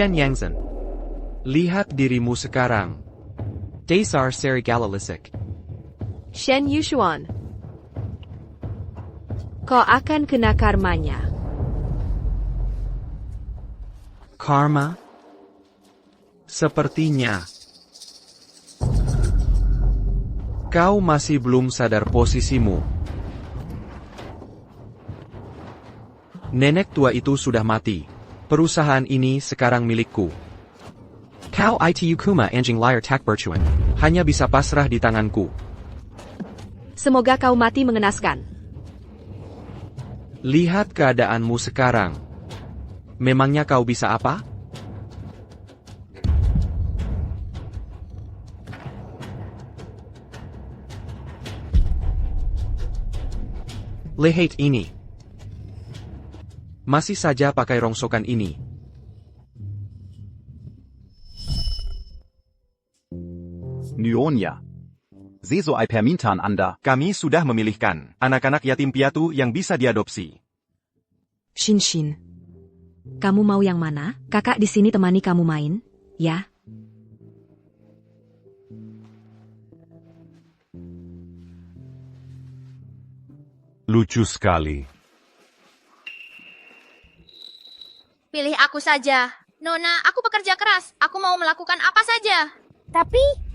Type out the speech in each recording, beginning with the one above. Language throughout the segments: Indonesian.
Shen Yangzhen. Lihat dirimu sekarang. Dasar serigala lisik. Shen Yushuan. Kau akan kena karmanya. Karma? Sepertinya. Kau masih belum sadar posisimu. Nenek tua itu sudah mati. Perusahaan ini sekarang milikku. Kau itu kuma anjing liar tak bercuan. Hanya bisa pasrah di tanganku. Semoga kau mati mengenaskan. Lihat keadaanmu sekarang. Memangnya kau bisa apa? Lihat ini. Masih saja pakai rongsokan ini. Nyonya. Seso ai permintaan Anda. Kami sudah memilihkan anak-anak yatim piatu yang bisa diadopsi. Shin. Kamu mau yang mana? Kakak di sini temani kamu main, ya? Lucu sekali. Pilih aku saja. Nona, aku bekerja keras. Aku mau melakukan apa saja. Tapi,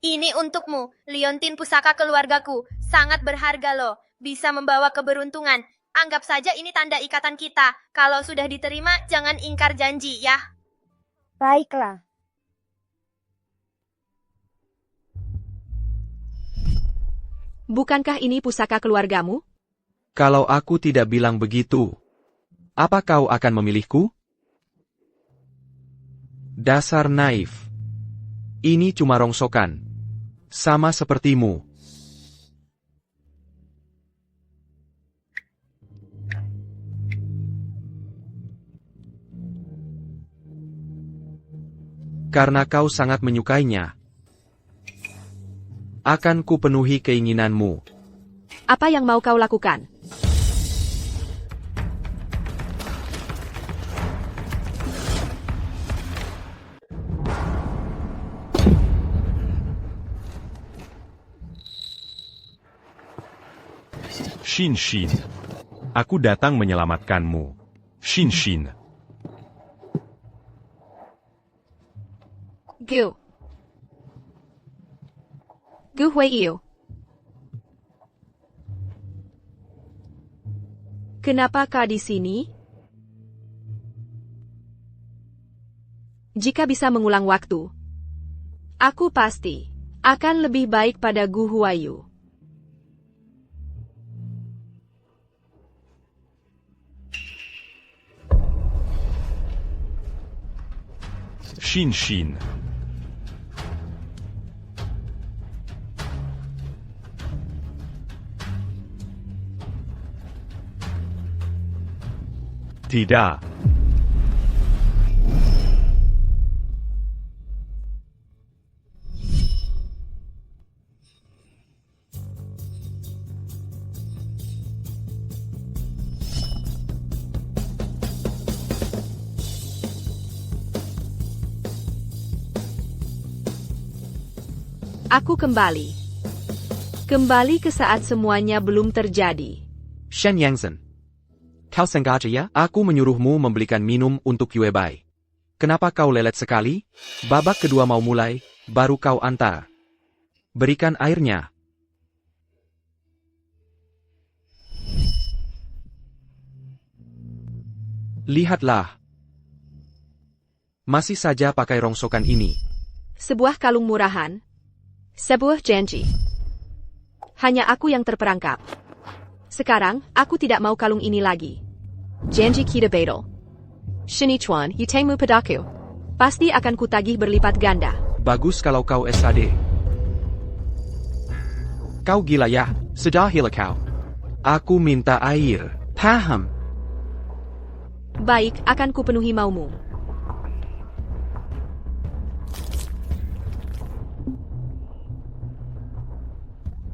Ini untukmu, liontin pusaka keluargaku. Sangat berharga loh. Bisa membawa keberuntungan. Anggap saja ini tanda ikatan kita. Kalau sudah diterima, jangan ingkar janji ya. baiklah. Bukankah ini pusaka keluargamu? Kalau aku tidak bilang begitu, apa kau akan memilihku? Dasar naif. Ini cuma rongsokan. Sama sepertimu. Karena kau sangat menyukainya, akan kupenuhi keinginanmu. Apa yang mau kau lakukan? Shin. Aku datang menyelamatkanmu. Shin. Gu Huiyu. Kenapa kau di sini? Jika bisa mengulang waktu, aku pasti akan lebih baik pada Gu Huayu. Shin. Tidak. Aku kembali. Kembali ke saat semuanya belum terjadi. Shen Yangzhen. Kau sengaja ya? Aku menyuruhmu membelikan minum untuk Yue Bai. Kenapa kau lelet sekali? Babak kedua mau mulai, baru kau antar. Berikan airnya. Lihatlah. Masih saja pakai rongsokan ini. Sebuah kalung murahan. Sebuah janji. Hanya aku yang terperangkap. Sekarang, aku tidak mau kalung ini lagi. Janji kita betul. Shinichuan, yitengmu padaku. Pasti akan kutagih berlipat ganda. Bagus kalau kau SAD. Kau gila ya, sudah gila kau. Aku minta air. Paham. Baik, akan kupenuhi maumu.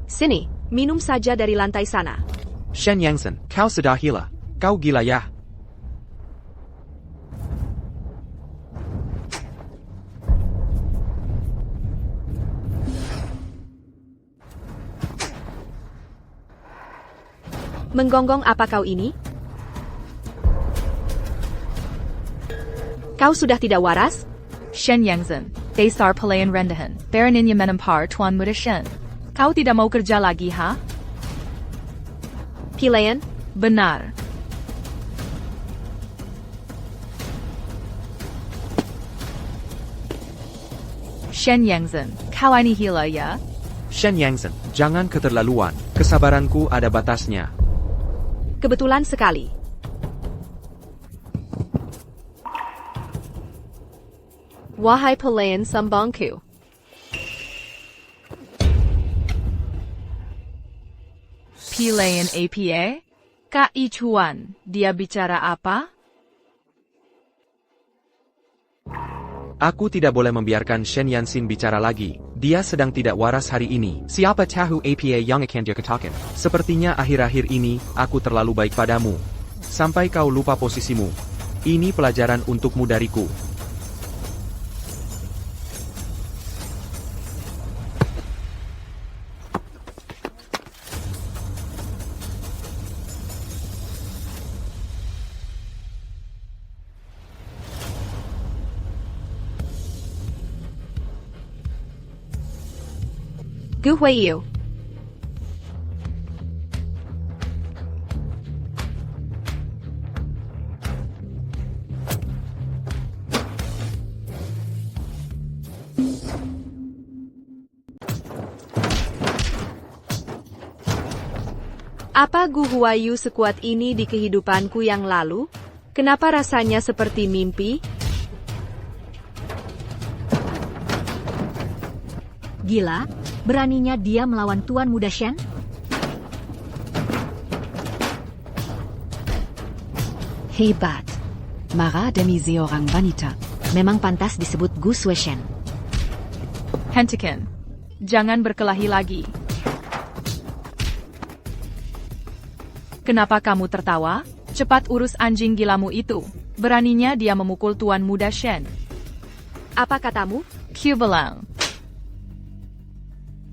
Sini, minum saja dari lantai sana. Shen Yangzhen, kau sudah gila. Kau gila ya? Menggonggong apa kau ini? Kau sudah tidak waras? Shen Yangzhen, dasar pelayan rendahan, beraninya menampar Tuan Muda Shen. Kau tidak mau kerja lagi, ha? Pelayan? Benar. Shen Yangzhen, kau ini gila ya? Shen Yangzhen, jangan keterlaluan. Kesabaranku ada batasnya. Kebetulan sekali. Wahai pelayan sambangku. Pelayan APA? Kak Ichuan, dia bicara apa? Aku tidak boleh membiarkan Shen Yangzhen bicara lagi. Dia sedang tidak waras hari ini. Siapa tahu APA yang akan dia katakan. Sepertinya akhir-akhir ini, aku terlalu baik padamu. Sampai kau lupa posisimu. Ini pelajaran untukmu dariku. Gu Huiyu. Apa Gu Huayu sekuat ini di kehidupanku yang lalu? Kenapa rasanya seperti mimpi? Gila, beraninya dia melawan Tuan Muda Shen? Hebat. Marah demi seorang wanita. Memang pantas disebut Gu Shen. Hentikan. Jangan berkelahi lagi. Kenapa kamu tertawa? Cepat urus anjing gilamu itu. Beraninya dia memukul Tuan Muda Shen. Apa katamu? Kubelang.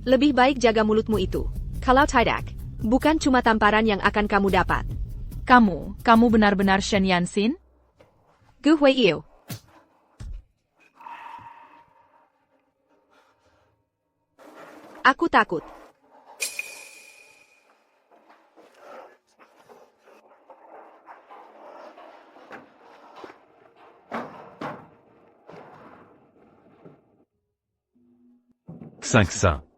Lebih baik jaga mulutmu itu. Kalau tidak, bukan cuma tamparan yang akan kamu dapat. Kamu benar-benar Shen Yangzhen? Gu Huiyu. Aku takut. Xingxin.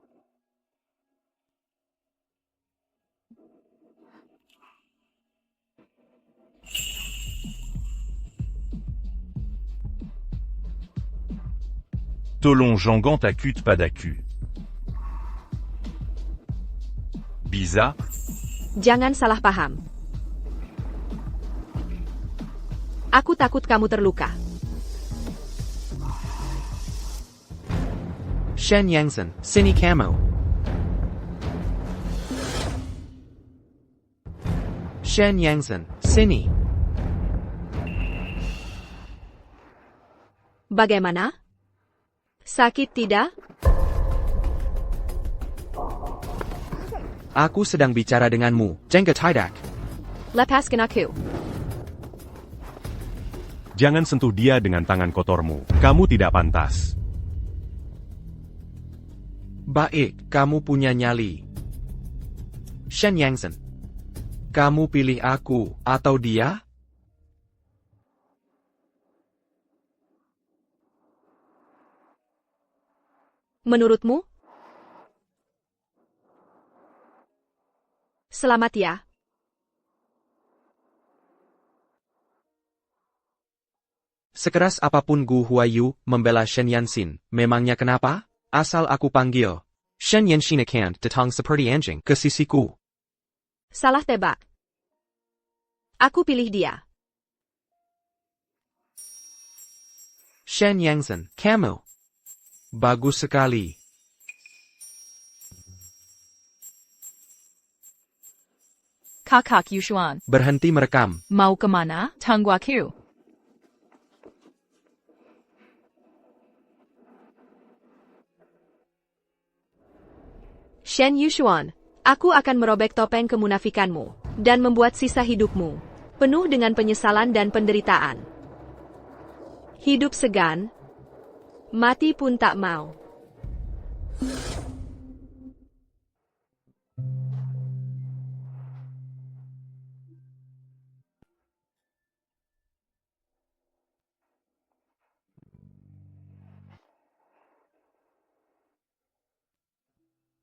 Tolon Jangan t'accute pas d'accu. Biza, Jangan salah paham. Aku takut kamu terluka. Shen Yangzhen, sini kamu. Shen Yangzhen, sini. Bagaimana? Sakit tidak? Aku sedang bicara denganmu, jenggot tidak. Lepaskan aku. jangan sentuh dia dengan tangan kotormu. Kamu tidak pantas. Baik, kamu punya nyali. Shen Yangzhen. Kamu pilih aku atau dia? Menurutmu? Selamat ya. Sekeras apapun Gu Huayu membela Shen Yangzhen, memangnya kenapa? Asal aku panggil Shen Yangzhen akan datang seperti anjing ke sisiku. Salah tebak. Aku pilih dia. Shen Yangzhen, kamu. Bagus sekali. Kakak Yushuan, Berhenti merekam. mau kemana? Tunggu aku. Shen Yushuan, aku akan merobek topeng kemunafikanmu dan membuat sisa hidupmu penuh dengan penyesalan dan penderitaan. Hidup segan, mati pun tak mau.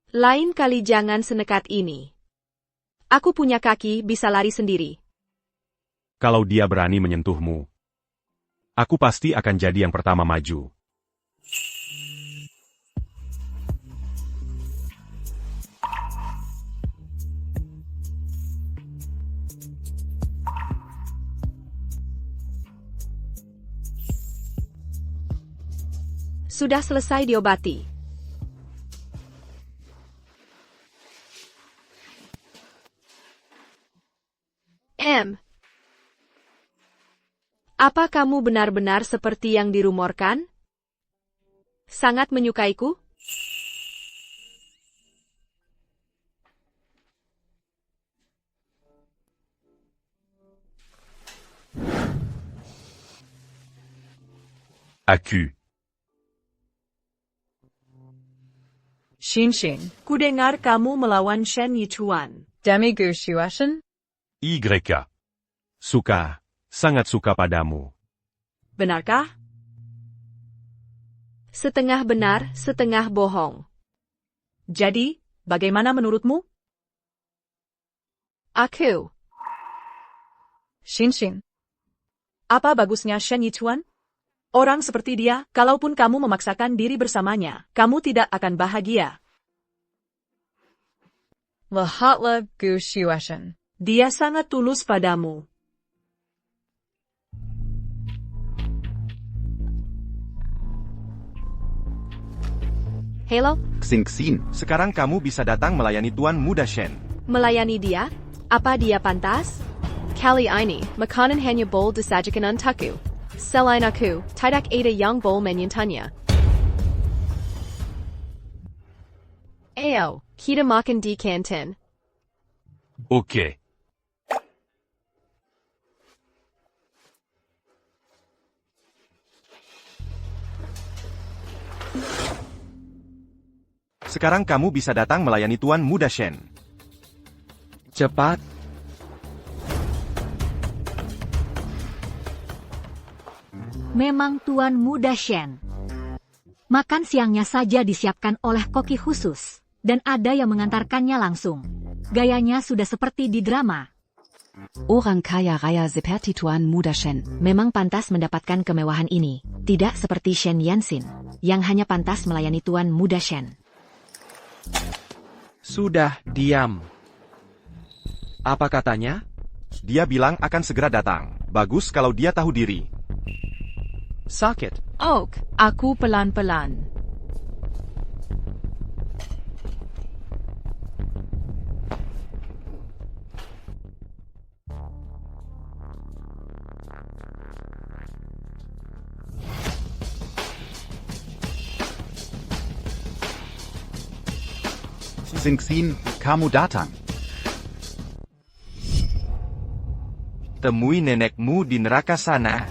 Lain kali jangan senekat ini. Aku punya kaki bisa lari sendiri. Kalau dia berani menyentuhmu, aku pasti akan jadi yang pertama maju. Sudah selesai diobati. Apa kamu benar-benar seperti yang dirumorkan? Sangat menyukaiku? Aku. Shinshin, Kudengar kamu melawan Shen Yichuan. Demigu Shuashen? Y. Suka. Sangat suka padamu. Benarkah? Setengah benar, setengah bohong. Jadi, bagaimana menurutmu? Aku. Shinshin, Apa bagusnya Shen Yichuan? Orang seperti dia, kalaupun kamu memaksakan diri bersamanya, kamu tidak akan bahagia. Lahatla gu Shuashen. Dia sangat tulus padamu. Hello, Xingxin. Sekarang kamu bisa datang melayani Tuan Muda Shen. melayani dia? Apa dia pantas? Kali ini, makanan hanya bowl disajikan untukku. Selain aku, tidak ada yang bowl menyantanya. Ayo, kita makan di kantin. Oke. Sekarang kamu bisa datang melayani Tuan Muda Shen. Cepat. Memang Tuan Muda Shen. Makan siangnya saja disiapkan oleh koki khusus, dan ada yang mengantarkannya langsung. Gayanya sudah seperti di drama. Orang kaya raya seperti Tuan Muda Shen memang pantas mendapatkan kemewahan ini, tidak seperti Shen Yanxin, yang hanya pantas melayani Tuan Muda Shen. Sudah, diam. Apa katanya? Dia bilang akan segera datang. Bagus kalau dia tahu diri. Sakit. Oak, aku pelan-pelan. Xingxin, kamu datang. Temui nenekmu di neraka sana.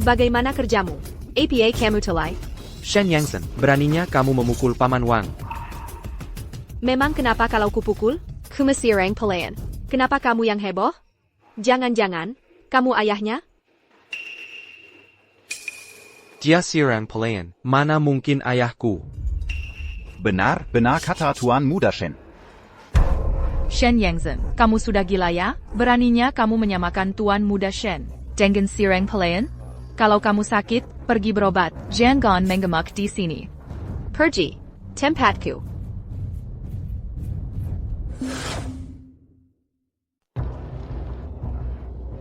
Bagaimana kerjamu? APA kamu telai? Shen Yanxin, beraninya kamu memukul Paman Wang. Memang kenapa kalau kupukul? Kumasirang pelayan. Kenapa kamu yang heboh? Jangan-jangan, kamu ayahnya? Dia sirang pelayan, mana mungkin ayahku? Benar kata Tuan Muda Shen. Shen Yanxin, kamu sudah gila ya? Beraninya kamu menyamakan Tuan Muda Shen dengan Sirang Pelayan? Kalau kamu sakit, pergi berobat. Jangan menggemak di sini. Pergi. Tempatku.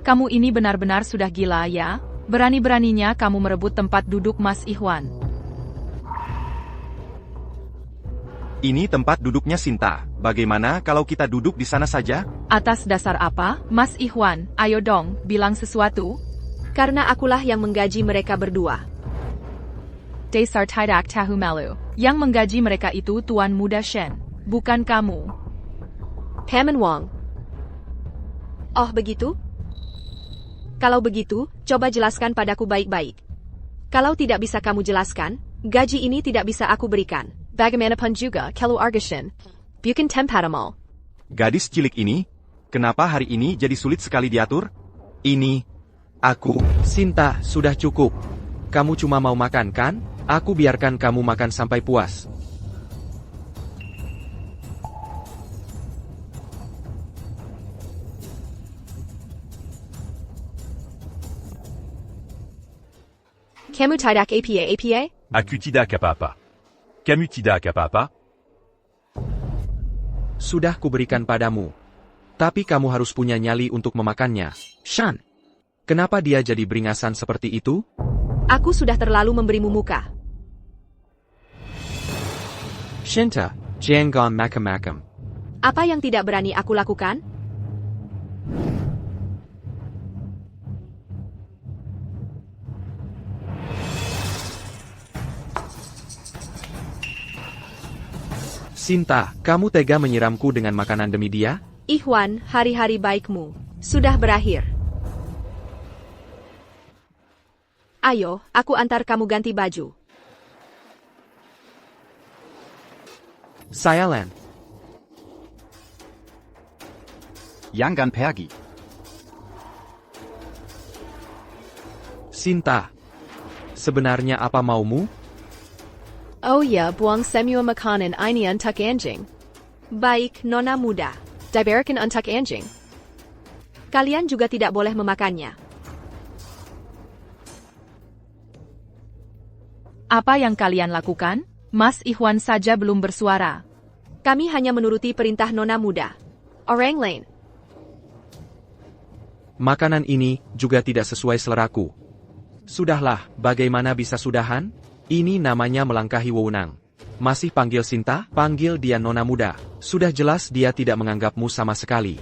Kamu ini benar-benar sudah gila ya? Berani-beraninya kamu merebut tempat duduk Mas Ihwan. Ini tempat duduknya Sinta. Bagaimana kalau kita duduk di sana saja? Atas dasar apa, Mas Ihwan? Ayo dong, bilang sesuatu. Karena akulah yang menggaji mereka berdua. Dasar tidak tahu malu. Yang menggaji mereka itu Tuan Muda Shen, bukan kamu. Hammond Wong. Oh begitu? Kalau begitu, coba jelaskan padaku baik-baik. Kalau tidak bisa kamu jelaskan, gaji ini tidak bisa aku berikan. Bagaimanapun juga, kalau Argashin, bukan tempatmu. Gadis cilik ini, kenapa hari ini jadi sulit sekali diatur? Ini, aku. Sinta, sudah cukup. Kamu cuma mau makan kan? Aku biarkan kamu makan sampai puas. Kamu tidak apa? Aku tidak apa-apa. Kamu tidak apa-apa? Sudah kuberikan padamu. Tapi kamu harus punya nyali untuk memakannya. Shan, kenapa dia jadi beringasan seperti itu? Aku sudah terlalu memberimu muka. Shinta, jangan macam-macam. Apa yang tidak berani aku lakukan? Sinta, kamu tega menyiramku dengan makanan demi dia? Ihwan, hari-hari baikmu sudah berakhir. Ayo, aku antar kamu ganti baju. Sayalan. Yangan pergi. Sinta, sebenarnya apa maumu? Oh ya, buang semua makanan ini untuk anjing. Baik, Nona muda. Diberikan untuk anjing. Kalian juga tidak boleh memakannya. Apa yang kalian lakukan? Mas Ihwan saja belum bersuara. Kami hanya menuruti perintah Nona muda. Orang lain. Makanan ini juga tidak sesuai seleraku. Sudahlah, bagaimana bisa sudahan? Ini namanya melangkahi wewenang. Masih panggil Sinta? Panggil dia Nona muda. Sudah jelas dia tidak menganggapmu sama sekali.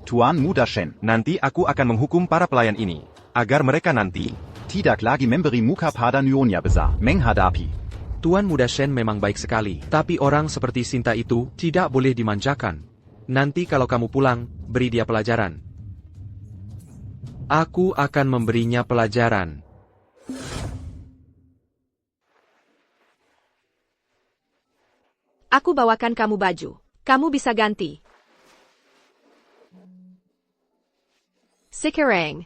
Tuan Muda Shen. Nanti aku akan menghukum para pelayan ini. Agar mereka nanti Tidak lagi memberi muka pada nyonya besar. Menghadapi. Tuan Muda Shen memang baik sekali. Tapi orang seperti Sinta itu tidak boleh dimanjakan. Nanti kalau kamu pulang, beri dia pelajaran. Aku akan memberinya pelajaran. Aku bawakan kamu baju. Kamu bisa ganti. Sekarang.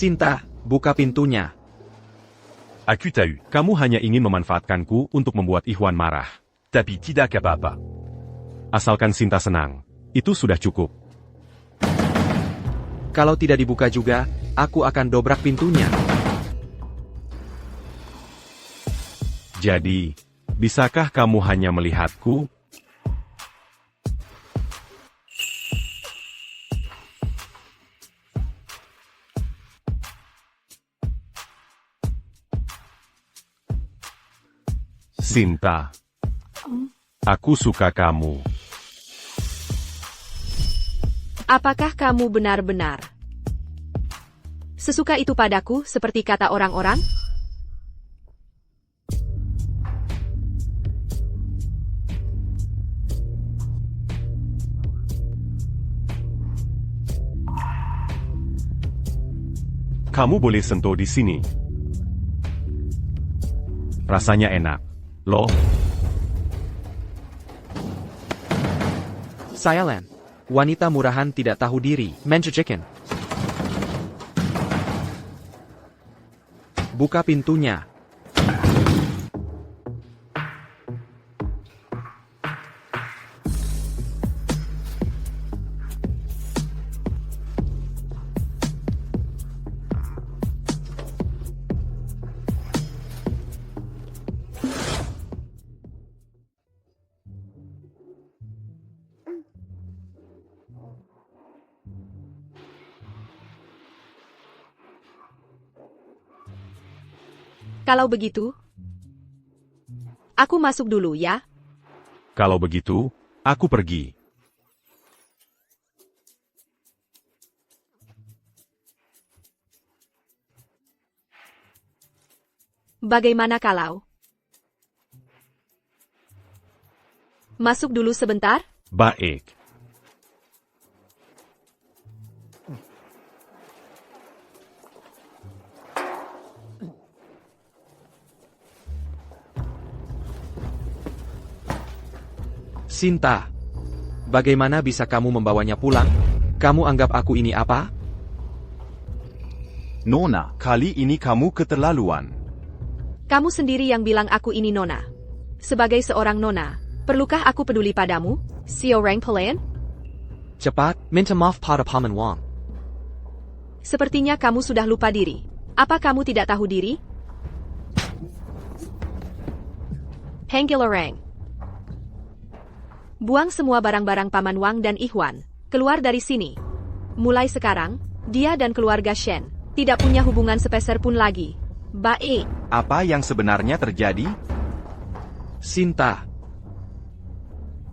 Sinta, buka pintunya. Aku tahu, kamu hanya ingin memanfaatkanku untuk membuat Ihwan marah. Tapi tidak apa-apa. Asalkan Sinta senang, itu sudah cukup. Kalau tidak dibuka juga, aku akan dobrak pintunya. Jadi, bisakah kamu hanya melihatku? Sinta, aku suka kamu. Apakah kamu benar-benar sesuka itu padaku seperti kata orang-orang? Kamu boleh sentuh di sini. Rasanya enak. Loh? Sayalan, wanita murahan tidak tahu diri, mencucikan. Buka pintunya. Kalau begitu, aku masuk dulu ya. Kalau begitu, aku pergi. Bagaimana kalau masuk dulu sebentar? Baik. Sinta, bagaimana bisa kamu membawanya pulang? Kamu anggap aku ini apa? Nona, Kali ini kamu keterlaluan. Kamu sendiri yang bilang aku ini nona. Sebagai seorang nona, perlukah aku peduli padamu, si orang pelayan? Cepat, minta maaf pada Paman Wang. Sepertinya kamu sudah lupa diri. Apa kamu tidak tahu diri? Panggil orang. Buang semua barang-barang Paman Wang dan Ikhwan. Keluar dari sini. Mulai sekarang, dia dan keluarga Shen tidak punya hubungan sepeser pun lagi. Baik. Apa yang sebenarnya terjadi? Sinta.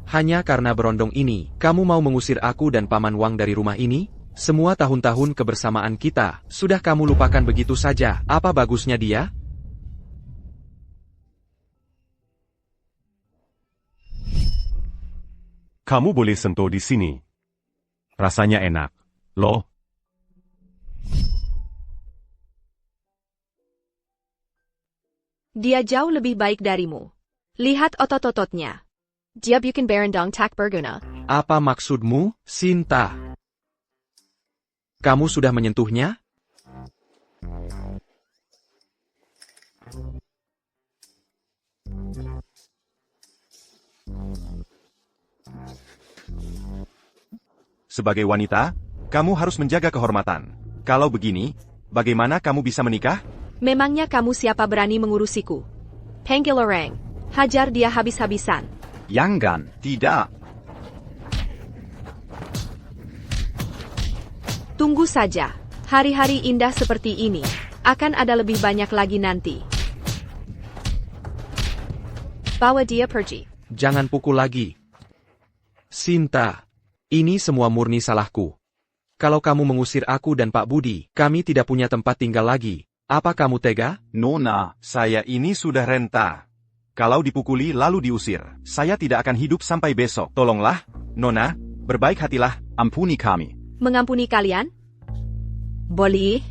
Hanya karena berondong ini, kamu mau mengusir aku dan Paman Wang dari rumah ini? Semua tahun-tahun kebersamaan kita, sudah kamu lupakan begitu saja. Apa bagusnya dia? Kamu boleh sentuh di sini. Rasanya enak, loh. Dia jauh lebih baik darimu. Lihat otot-ototnya. Dia bukan berendang tak berguna. Apa maksudmu, Sinta? Kamu sudah menyentuhnya? Sebagai wanita, kamu harus menjaga kehormatan. Kalau begini, bagaimana kamu bisa menikah? Memangnya kamu siapa berani mengurusiku? Panggil orang. Hajar dia habis-habisan. Jangan, Tidak. Tunggu saja. Hari-hari indah seperti ini akan ada lebih banyak lagi nanti. Bawa dia pergi. Jangan pukul lagi. Sinta, ini semua murni salahku. Kalau kamu mengusir aku dan Pak Budi, kami tidak punya tempat tinggal lagi. Apa kamu tega? Nona, Saya ini sudah renta. Kalau dipukuli lalu diusir, saya tidak akan hidup sampai besok. Tolonglah, Nona, berbaik hatilah. ampuni kami. Mengampuni kalian? Boleh?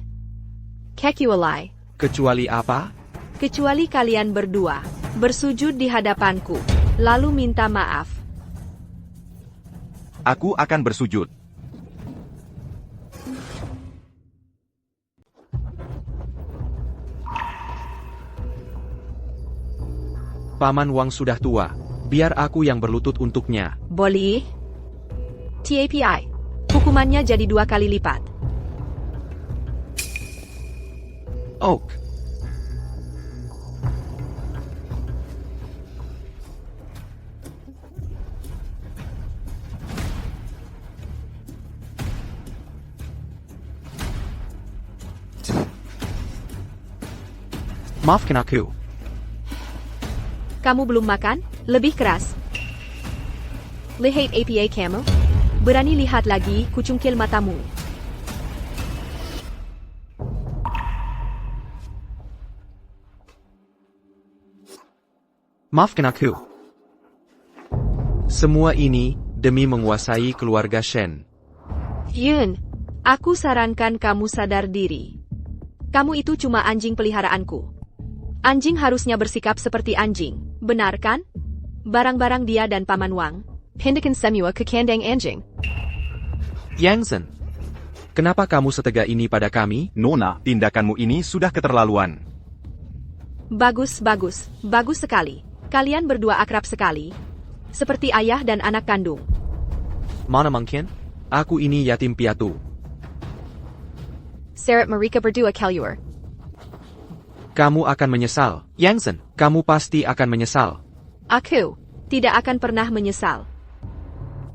Kecuali. Kecuali apa? Kecuali kalian berdua bersujud di hadapanku, lalu minta maaf. Aku akan bersujud. Paman Wang sudah tua. Biar aku yang berlutut untuknya. Boleh? TAPI. Hukumannya jadi 2 kali lipat. Oak. Maafkan aku. Kamu belum makan? Lebih keras. Lihat APA kamu? Berani lihat lagi, kucungkil matamu. Maafkan aku. Semua ini demi menguasai keluarga Shen. Yun, aku sarankan kamu sadar diri. Kamu itu cuma anjing peliharaanku. Anjing harusnya bersikap seperti anjing, benar kan? Barang-barang dia dan Paman Wang pindakan semua ke kandang anjing. Yang Zhen, kenapa kamu setega ini pada kami? Nona, Tindakanmu ini sudah keterlaluan. Bagus, bagus, bagus sekali. Kalian berdua akrab sekali. Seperti ayah dan anak kandung. Mana mungkin? Aku ini yatim piatu. Seret mereka berdua keluar. Kamu akan menyesal, Yangzen. Kamu pasti akan menyesal. Aku tidak akan pernah menyesal.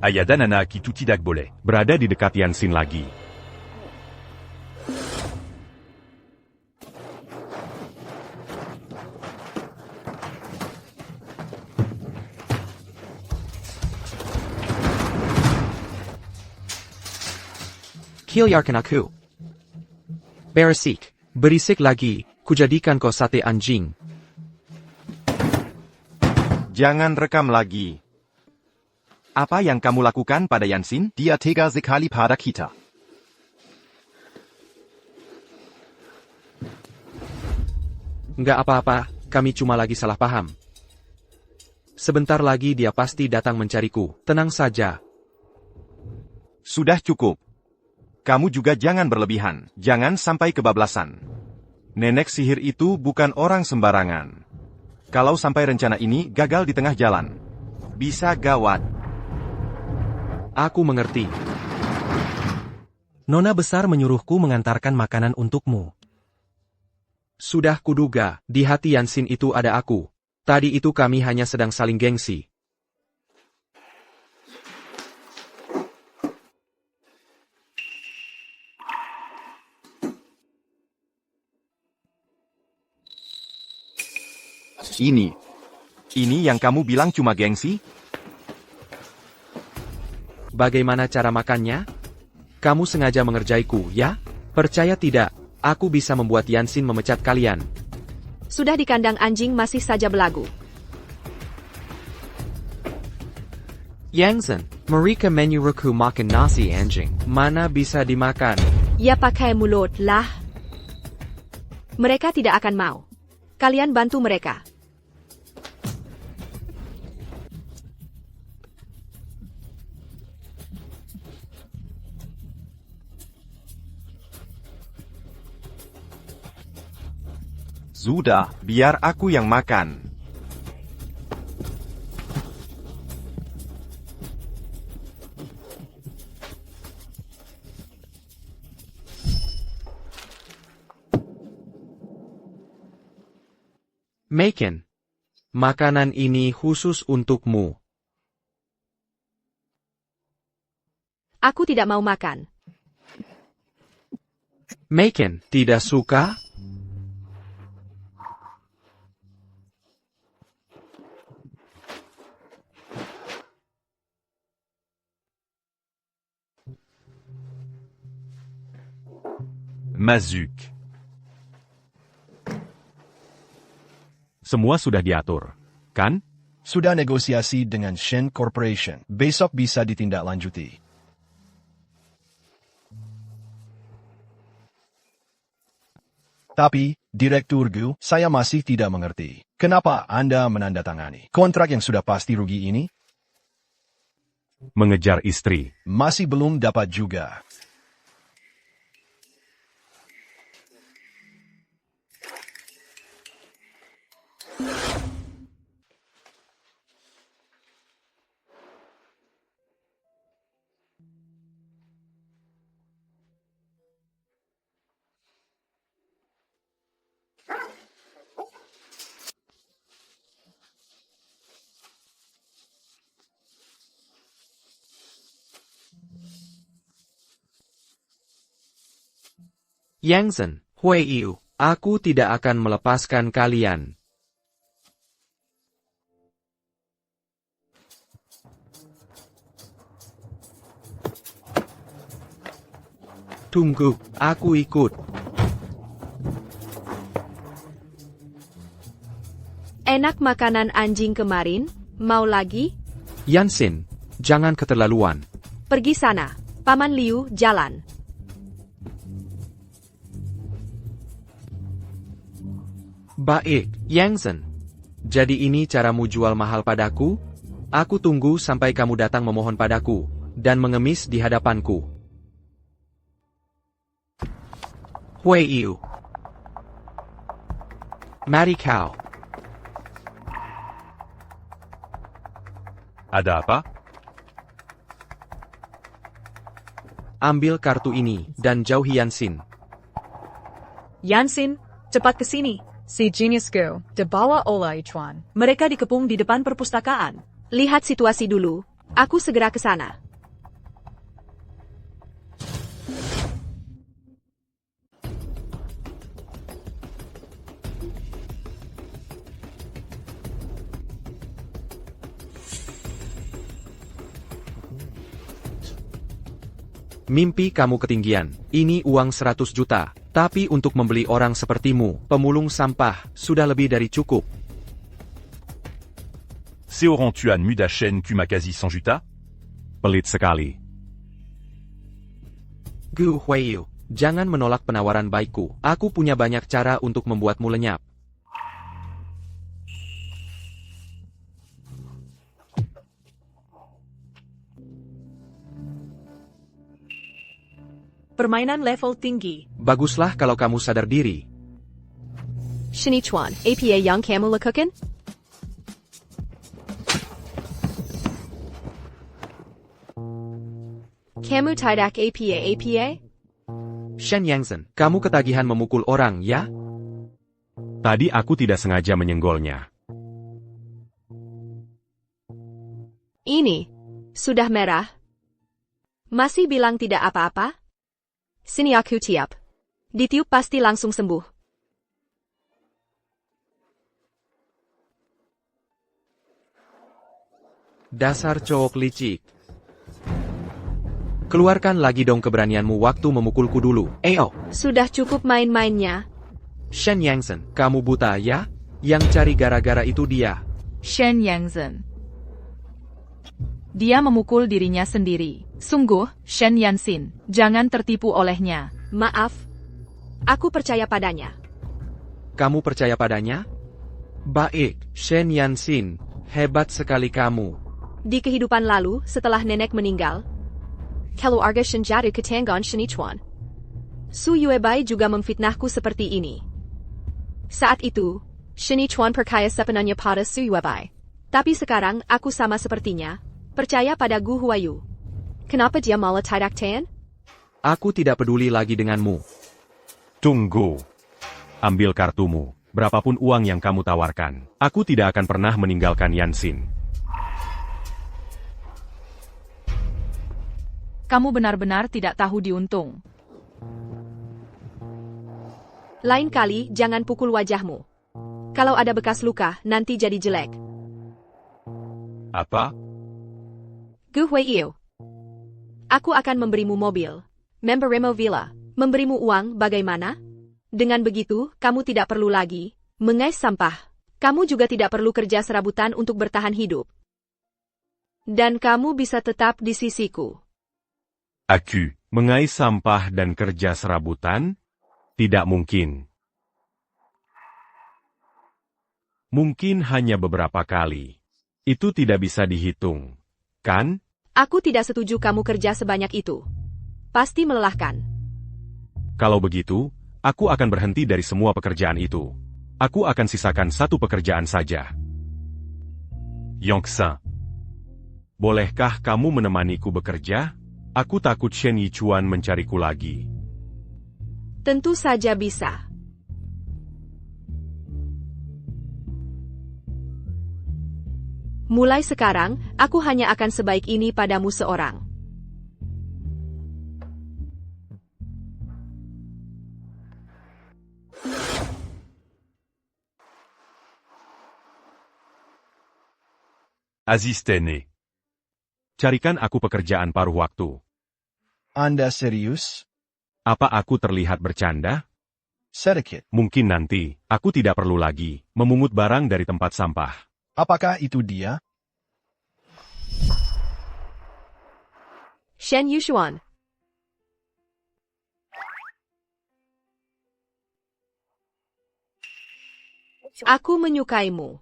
Ayah dan anak itu tidak boleh berada di dekat Yansin lagi. Kilyarkan aku. Berisik. Berisik lagi, kujadikan kau sate anjing. Jangan rekam lagi. Apa yang kamu lakukan pada Yansin? Dia tega sekali pada kita. Nggak apa-apa, kami cuma lagi salah paham. Sebentar lagi dia pasti datang mencariku. Tenang saja. Sudah cukup. Kamu juga jangan berlebihan. Jangan sampai kebablasan. Nenek sihir itu bukan orang sembarangan. Kalau sampai rencana ini gagal di tengah jalan, bisa gawat. Aku mengerti. Nona besar menyuruhku mengantarkan makanan untukmu. Sudah kuduga, di hati Yansin itu ada aku. Tadi itu kami hanya sedang saling gengsi. Ini yang kamu bilang cuma gengsi? Bagaimana cara makannya? Kamu sengaja mengerjaiku, ya? Percaya tidak, aku bisa membuat Yansin memecat kalian. Sudah di kandang anjing masih saja belagu. Yangzen, mereka menyuruhku makan nasi anjing. Mana bisa dimakan? Ya pakai mulut lah. Mereka tidak akan mau. Kalian bantu mereka. Sudah, biar aku yang makan. Maken. Makanan ini khusus untukmu. Aku tidak mau makan. Maken, tidak suka? Mazuk. Semua sudah diatur, kan? Sudah negosiasi dengan Shen Corporation. Besok bisa ditindaklanjuti. Tapi, Direktur Gu, saya masih tidak mengerti. Kenapa Anda menandatangani kontrak yang sudah pasti rugi ini? Mengejar istri. Masih belum dapat juga. Yangzen, Hui Yu, aku tidak akan melepaskan kalian. Tunggu, aku ikut. Enak makanan anjing kemarin, mau lagi? Yansin, jangan keterlaluan. Pergi sana, Paman Liu, jalan. Baik, Yangzen. Jadi ini caramu jual mahal padaku? Aku tunggu sampai kamu datang memohon padaku, dan mengemis di hadapanku. Hui Yu. Mari kau. Ada apa? Ambil kartu ini, dan jauhi Yansin. Yansin, cepat ke sini. Si Genius Go, dibawa oleh Chuan. Mereka dikepung di depan perpustakaan. Lihat situasi dulu. Aku segera ke sana. Mimpi kamu ketinggian. Ini uang 100 juta. Tapi untuk membeli orang sepertimu, pemulung sampah, sudah lebih dari cukup. Seorang Tuan muda Shen quasi 100 juta? Pelit sekali. Gu Huiyu, jangan menolak penawaran baikku. Aku punya banyak cara untuk membuatmu lenyap. Permainan level tinggi. Baguslah kalau kamu sadar diri. Shinichuan, APA yang kamu lakukan? Kamu tidak APA? Shen Yangzhen, kamu ketagihan memukul orang, ya? Tadi aku tidak sengaja menyenggolnya. Ini sudah merah. Masih bilang tidak apa-apa? Sini aku tiap. Ditiup pasti langsung sembuh. Dasar cowok licik. Keluarkan lagi dong keberanianmu waktu memukulku dulu. Eo. Sudah cukup main-mainnya. Shen Yangzhen, kamu buta ya? Yang cari gara-gara itu dia. Shen Yangzhen. Dia memukul dirinya sendiri. Sungguh, Shen Yansin, jangan tertipu olehnya. Maaf. Aku percaya padanya. Kamu percaya padanya? Baik, Shen Yansin, hebat sekali kamu. Di kehidupan lalu, setelah nenek meninggal, keluarga Shen jatuh ke tangan Shinichuan. Su Yuebai juga memfitnahku seperti ini. Saat itu, Shinichuan percaya sepenuhnya pada Su Yuebai. Tapi sekarang, aku sama sepertinya, percaya pada Gu Huayu. Kenapa dia malah tidak tahan? Aku tidak peduli lagi denganmu. Tunggu. Ambil kartumu. Berapapun uang yang kamu tawarkan, aku tidak akan pernah meninggalkan Yansin. Kamu benar-benar tidak tahu diuntung. Lain kali, jangan pukul wajahmu. Kalau ada bekas luka, nanti jadi jelek. Apa? Gu Huiyu. Aku akan memberimu mobil. Memberimu villa. Memberimu uang, bagaimana? Dengan begitu, kamu tidak perlu lagi mengais sampah. Kamu juga tidak perlu kerja serabutan untuk bertahan hidup. Dan kamu bisa tetap di sisiku. Aku, mengais sampah dan kerja serabutan? Tidak mungkin. Mungkin hanya beberapa kali. Itu tidak bisa dihitung, kan? Aku tidak setuju kamu kerja sebanyak itu. Pasti melelahkan. Kalau begitu, aku akan berhenti dari semua pekerjaan itu. Aku akan sisakan satu pekerjaan saja. Yongsan, bolehkah kamu menemaniku bekerja? Aku takut Shen Yichuan mencariku lagi. Tentu saja bisa. Mulai sekarang, aku hanya akan sebaik ini padamu seorang. Azistene. Carikan aku pekerjaan paruh waktu. Anda serius? Apa aku terlihat bercanda? Sedikit. Mungkin nanti, aku tidak perlu lagi memungut barang dari tempat sampah. Apakah itu dia? Shen Yushuan. Aku menyukaimu.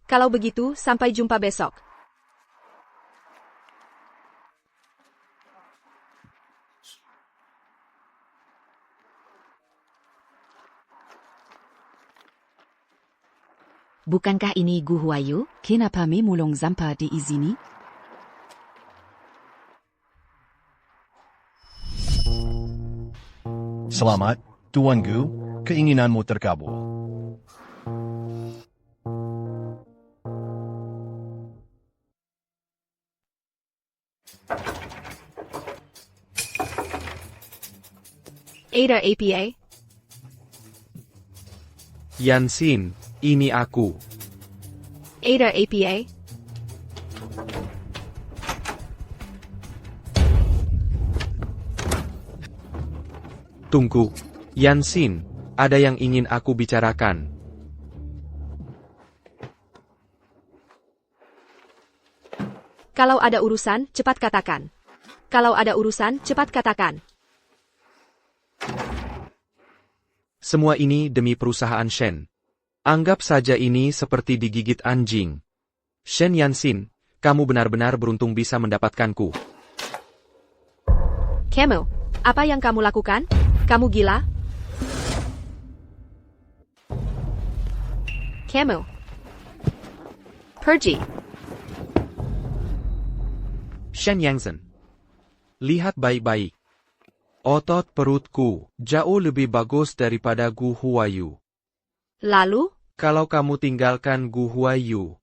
Kalau begitu, sampai jumpa besok. Bukankah ini Gu Huayu? Kenapa me mulung zampa di izini? Selamat, Tuan Gu, keinginanmu terkabul. Ada APA? Yansin, ini aku. Ada APA? Tunggu. Yansin, ada yang ingin aku bicarakan. Kalau ada urusan, cepat katakan. Kalau ada urusan, cepat katakan. Semua ini demi perusahaan Shen. Anggap saja ini seperti digigit anjing. Shen Yansin, kamu benar-benar beruntung bisa mendapatkanku. Kamu, apa yang kamu lakukan? Kamu gila? Kamu. Pergi. Shen Yansin. Lihat baik-baik. Otot perutku jauh lebih bagus daripada Gu Huayu. Lalu? Kalau kamu tinggalkan Gu Huayu,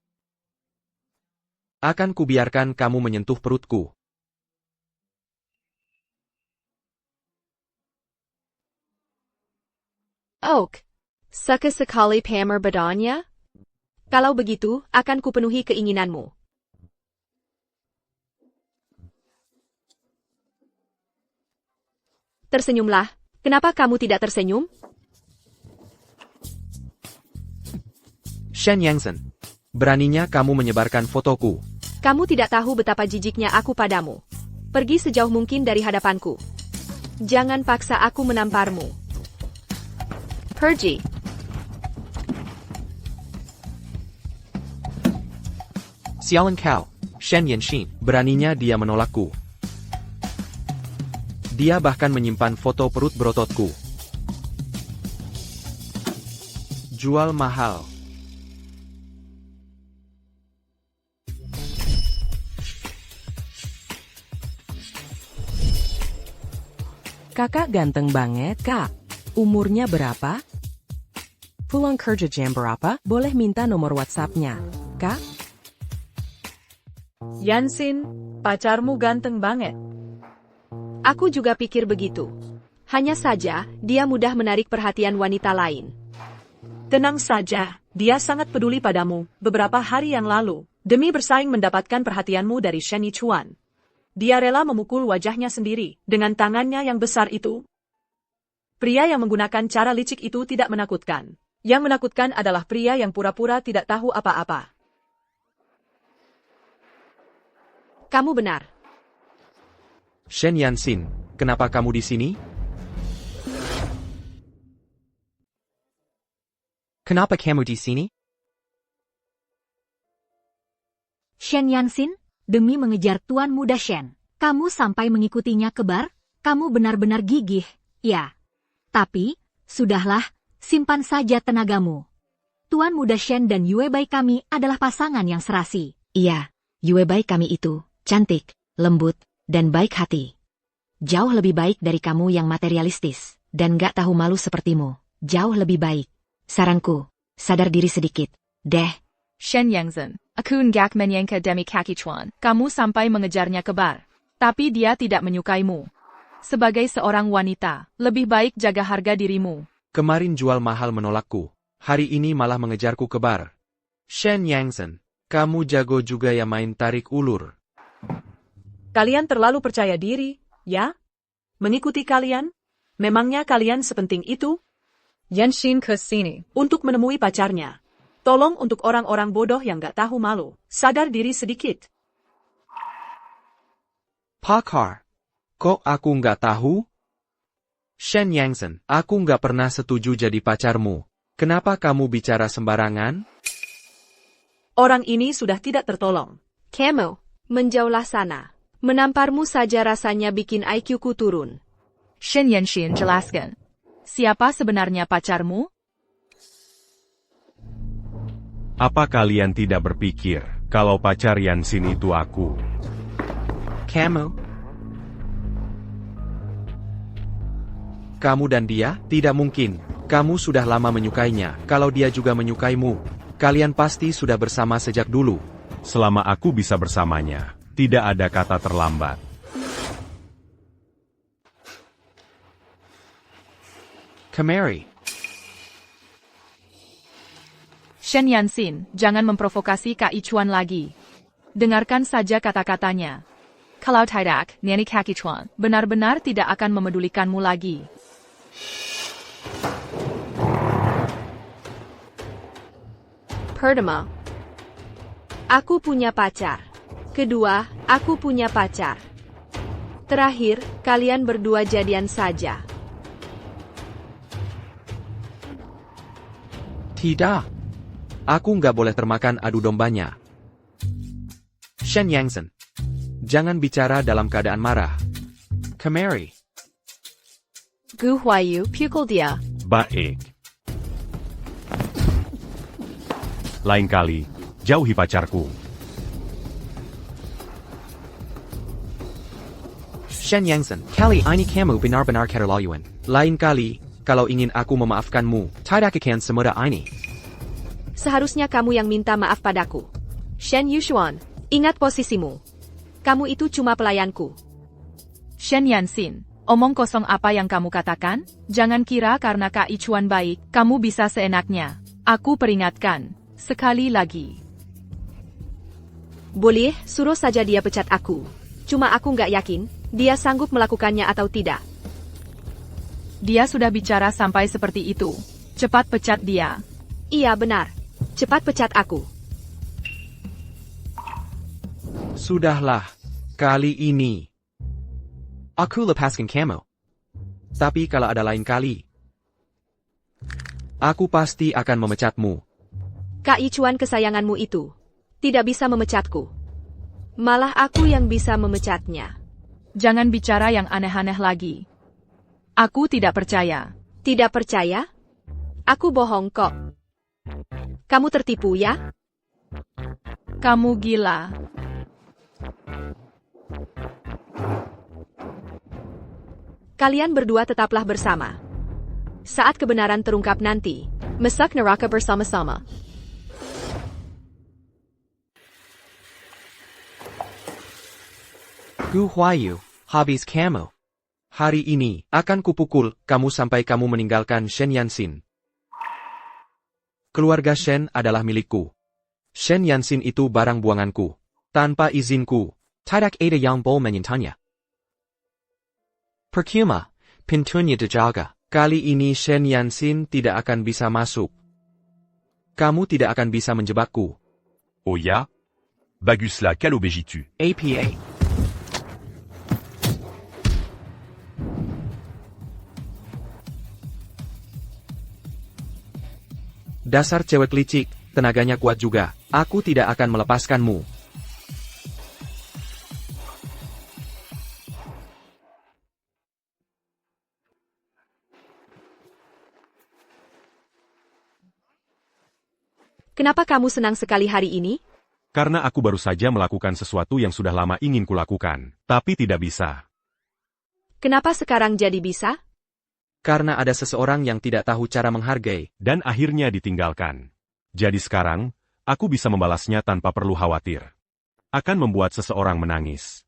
akan kubiarkan kamu menyentuh perutku. Oak. Sekali pamer badannya? Kalau begitu, akan kupenuhi keinginanmu. Tersenyumlah. Kenapa kamu tidak tersenyum? Shen Yansin, beraninya kamu menyebarkan fotoku. Kamu tidak tahu betapa jijiknya aku padamu. Pergi sejauh mungkin dari hadapanku. Jangan paksa aku menamparmu. Pergi. Sialan kau, Shen Yansin, beraninya dia menolakku. Dia bahkan menyimpan foto perut berototku. Jual mahal. Kakak ganteng banget, Kak. Umurnya berapa? Pulang kerja jam berapa? Boleh minta nomor WhatsApp-nya, Kak? Yansin, pacarmu ganteng banget. Aku juga pikir begitu. Hanya saja, dia mudah menarik perhatian wanita lain. Tenang saja, dia sangat peduli padamu beberapa hari yang lalu, demi bersaing mendapatkan perhatianmu dari Shen Yichuan. Dia rela memukul wajahnya sendiri dengan tangannya yang besar itu. Pria yang menggunakan cara licik itu tidak menakutkan. Yang menakutkan adalah pria yang pura-pura tidak tahu apa-apa. Kamu benar. Shen Yansin, kenapa kamu di sini? Kenapa kamu di sini? Shen Yansin, demi mengejar Tuan Muda Shen, kamu sampai mengikutinya ke bar? Kamu benar-benar gigih, ya. Tapi, sudahlah, simpan saja tenagamu. Tuan Muda Shen dan Yue Bai kami adalah pasangan yang serasi. Iya, Yue Bai kami itu cantik, lembut, dan baik hati. Jauh lebih baik dari kamu yang materialistis, dan gak tahu malu sepertimu. Jauh lebih baik. Saranku, sadar diri sedikit, deh. Shen Yansin, aku enggak menyangka demi kaki Chuan, kamu sampai mengejarnya ke bar. Tapi dia tidak menyukaimu. Sebagai seorang wanita, lebih baik jaga harga dirimu. Kemarin jual mahal menolakku, hari ini malah mengejarku ke bar. Shen Yansin, kamu jago juga ya main tarik ulur. Kalian terlalu percaya diri, ya? Mengikuti kalian? Memangnya kalian sepenting itu? Yansin ke sini. Untuk menemui pacarnya. Tolong untuk orang-orang bodoh yang gak tahu malu, sadar diri sedikit. Pakar, kok aku nggak tahu? Shen Yansin, aku nggak pernah setuju jadi pacarmu. Kenapa kamu bicara sembarangan? Orang ini sudah tidak tertolong. Kamu, menjauhlah sana. Menamparmu saja rasanya bikin IQ-ku turun. Shen Yansin, jelaskan. Siapa sebenarnya pacarmu? Apa kalian tidak berpikir kalau pacar Yansin itu aku? Kamu? Kamu dan dia? Tidak mungkin. Kamu sudah lama menyukainya. Kalau dia juga menyukaimu, kalian pasti sudah bersama sejak dulu. Selama aku bisa bersamanya, tidak ada kata terlambat. Kemari. Shen Yansin, jangan memprovokasi Kak Ichuan lagi. Dengarkan saja kata-katanya. Kalau tidak, Nenek Kak Ichuan benar-benar tidak akan memedulikanmu lagi. Pertama, aku punya pacar. Kedua, aku punya pacar. Terakhir, kalian berdua jadian saja. Tidak. Aku nggak boleh termakan adu dombanya. Shen Yangzhen. Jangan bicara dalam keadaan marah. Kemari. Gu Huayu pukul dia. Baik. Lain kali, jauhi pacarku. Shen Yangzhen, kali ini kamu benar-benar keterlaluan. Lain kali, kalau ingin aku memaafkanmu, tidak akan semudah ini. Seharusnya kamu yang minta maaf padaku. Shen Yushuan, ingat posisimu. Kamu itu cuma pelayanku. Shen Yansin, omong kosong apa yang kamu katakan? Jangan kira karena Kak Ichuan baik, kamu bisa seenaknya. Aku peringatkan, sekali lagi. Boleh, suruh saja dia pecat aku. Cuma aku nggak yakin, dia sanggup melakukannya atau tidak. Dia sudah bicara sampai seperti itu. Cepat pecat dia. Iya benar. Cepat pecat aku. Sudahlah. Kali ini. Aku lepaskan kamu. Tapi kalau ada lain kali, aku pasti akan memecatmu. Kak Ichuan kesayanganmu itu tidak bisa memecatku. Malah aku yang bisa memecatnya. Jangan bicara yang aneh-aneh lagi. Aku tidak percaya. Tidak percaya? Aku bohong kok. Kamu tertipu ya? Kamu gila. Kalian berdua tetaplah bersama. Saat kebenaran terungkap nanti, masak neraka bersama-sama. Gu Huayu, habis kamu. Hari ini, akan kupukul kamu sampai kamu meninggalkan Shen Yansin. Keluarga Shen adalah milikku. Shen Yansin itu barang buanganku. Tanpa izinku, tidak ada yang boleh menyintanya. Percuma, pintunya dijaga. Kali ini Shen Yansin tidak akan bisa masuk. Kamu tidak akan bisa menjebakku. Oh ya? Baguslah quelle obégitu. APA. Dasar cewek licik, tenaganya kuat juga. Aku tidak akan melepaskanmu. Kenapa kamu senang sekali hari ini? Karena aku baru saja melakukan sesuatu yang sudah lama ingin kulakukan, tapi tidak bisa. Kenapa sekarang jadi bisa? Karena ada seseorang yang tidak tahu cara menghargai. Dan akhirnya ditinggalkan. Jadi sekarang, aku bisa membalasnya tanpa perlu khawatir. Akan membuat seseorang menangis.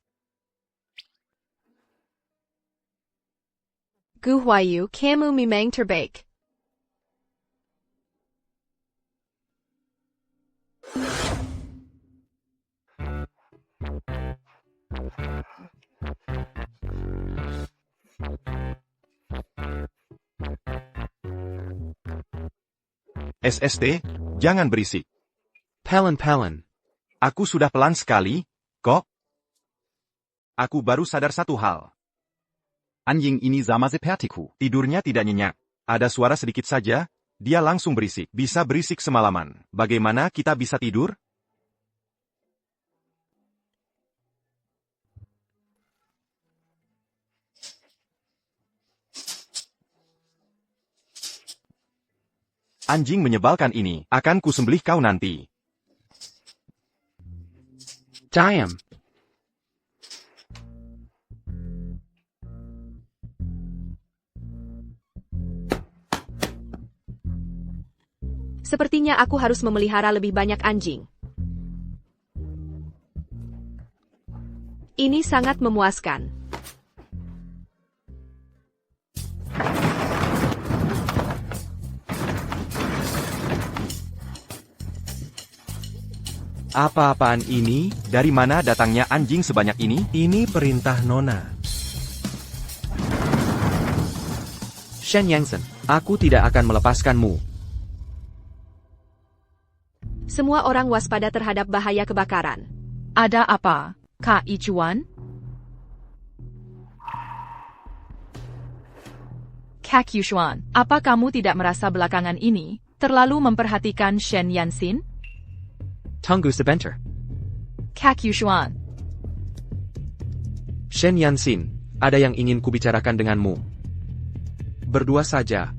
Gu Huayu, kamu memang terbaik. SST, jangan berisik. Pelan-pelan. Aku sudah pelan sekali, kok. Aku baru sadar satu hal. Anjing ini sama sepertiku. Tidurnya tidak nyenyak. Ada suara sedikit saja, dia langsung berisik. Bisa berisik semalaman. Bagaimana kita bisa tidur? Anjing menyebalkan ini, akan kusembelih kau nanti. Diam. Sepertinya aku harus memelihara lebih banyak anjing. Ini sangat memuaskan. Apa-apaan ini? Dari mana datangnya anjing sebanyak ini? Ini perintah Nona. Shen Yangzhen, aku tidak akan melepaskanmu. Semua orang waspada terhadap bahaya kebakaran. Ada apa, Kak Ichuan? Kak Yushuan, apa kamu tidak merasa belakangan ini terlalu memperhatikan Shen Yanxin? Tunggu sebentar. Kak Yushuan, Shen Yanxin, ada yang ingin kubicarakan denganmu. Berdua saja,